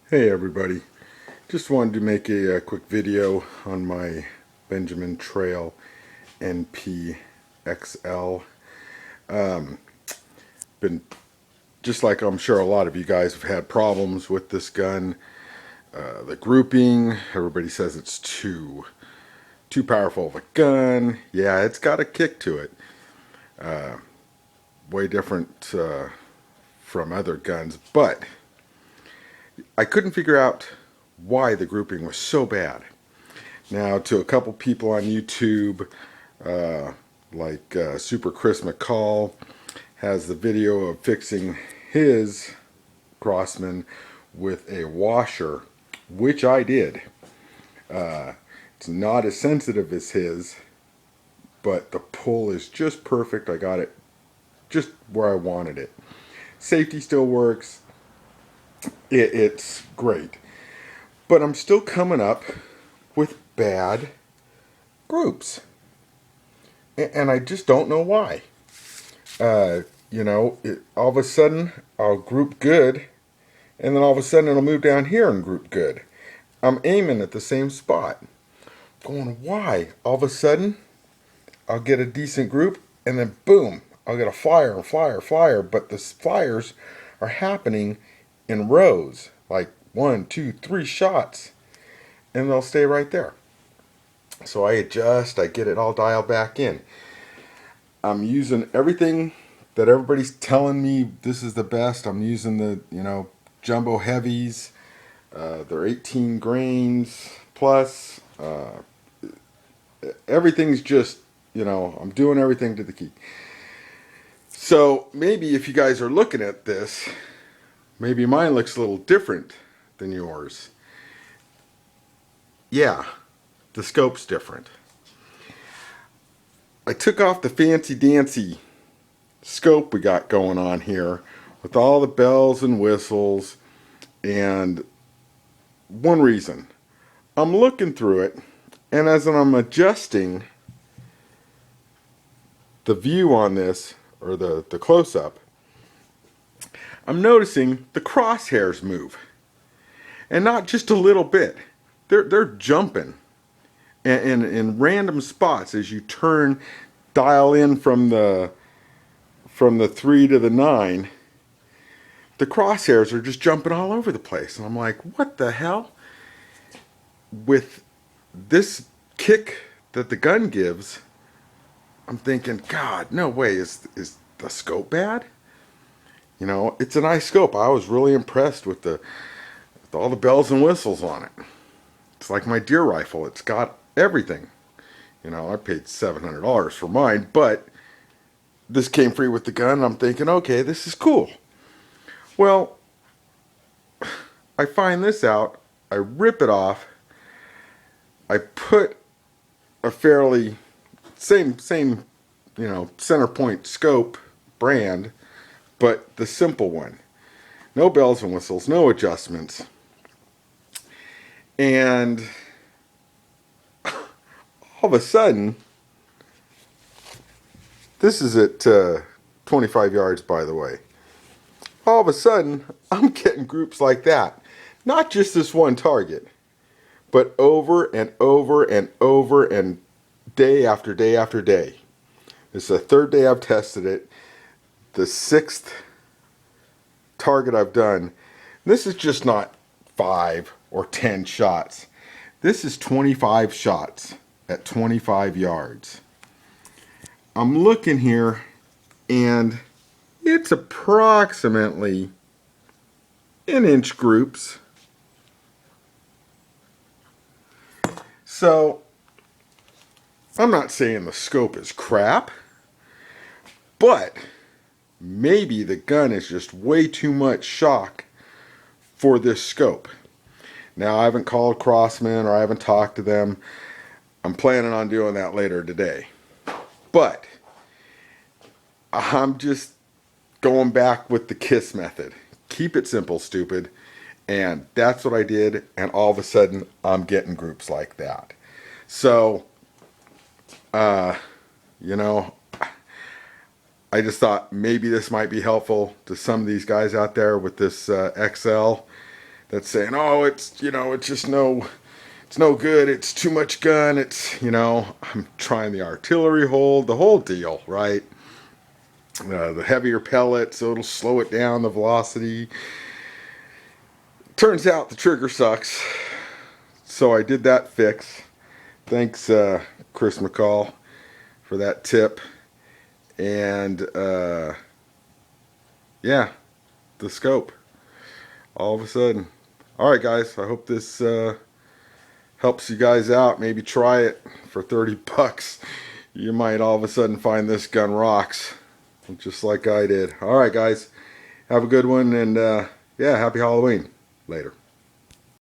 Hey everybody, just wanted to make a quick video on my Benjamin Trail NP-XL. Been just like I'm sure a lot of you guys have had problems with this gun. The grouping, everybody says it's too powerful of a gun. Yeah, it's got a kick to it. Way different from other guns, but I couldn't figure out why the grouping was so bad. Now, to a couple people on YouTube, like Super Chris McCall, has the video of fixing his Crossman with a washer, which I did. It's not as sensitive as his, but the pull is just perfect. I got it just where I wanted it. Safety still works. It's great. But I'm still coming up with bad groups. And I just don't know why. All of a sudden I'll group good, and then all of a sudden it'll move down here and group good. I'm aiming at the same spot. Going, why? All of a sudden I'll get a decent group, and then boom, I'll get a flyer and flyer, flyer, but the flyers are happening in rows, like 1, 2, 3 shots, and they'll stay right there. So I adjust, I get it all dialed back in. I'm using everything that everybody's telling me this is the best. I'm using the, jumbo heavies. They're 18 grains plus. Everything's just, I'm doing everything to the key. So maybe if you guys are looking at this, maybe mine looks a little different than yours. Yeah, the scope's different. I took off the fancy dancy scope we got going on here with all the bells and whistles, and one reason. I'm looking through it, and as I'm adjusting the view on this, or the close-up, I'm noticing the crosshairs move. And not just a little bit. They're jumping in random spots as you dial in from the 3 to the 9. The crosshairs are just jumping all over the place. And I'm like, what the hell? With this kick that the gun gives, I'm thinking, God, no way, is the scope bad? It's a nice scope. I was really impressed with all the bells and whistles on it. It's like my deer rifle. It's got everything. I paid $700 for mine, but this came free with the gun. I'm thinking, okay, this is cool. Well, I find this out. I rip it off. I put a fairly same center point scope brand, but the simple one. No bells and whistles, no adjustments. And all of a sudden, this is at 25 yards, by the way. All of a sudden, I'm getting groups like that. Not just this one target, but over and over and over, and day after day after day. This is the third day I've tested it. The 6th target I've done. This is just not 5 or 10 shots. This is 25 shots at 25 yards. I'm looking here, and it's approximately 1-inch groups. So I'm not saying the scope is crap, but maybe the gun is just way too much shock for this scope. Now, I haven't called Crossman, or I haven't talked to them. I'm planning on doing that later today. But I'm just going back with the KISS method. Keep it simple, stupid. And that's what I did, and all of a sudden, I'm getting groups like that. So, I just thought maybe this might be helpful to some of these guys out there with this XL. that's saying, oh, it's, it's just it's no good. It's too much gun. It's, I'm trying the artillery hold, the whole deal, right? The heavier pellet, so it'll slow it down, the velocity. Turns out the trigger sucks. So I did that fix. Thanks, Chris McCall, for that tip. And, yeah, the scope. All of a sudden. All right, guys. I hope this helps you guys out. Maybe try it for 30 bucks. You might all of a sudden find this gun rocks, just like I did. All right, guys. Have a good one, and yeah, happy Halloween. Later.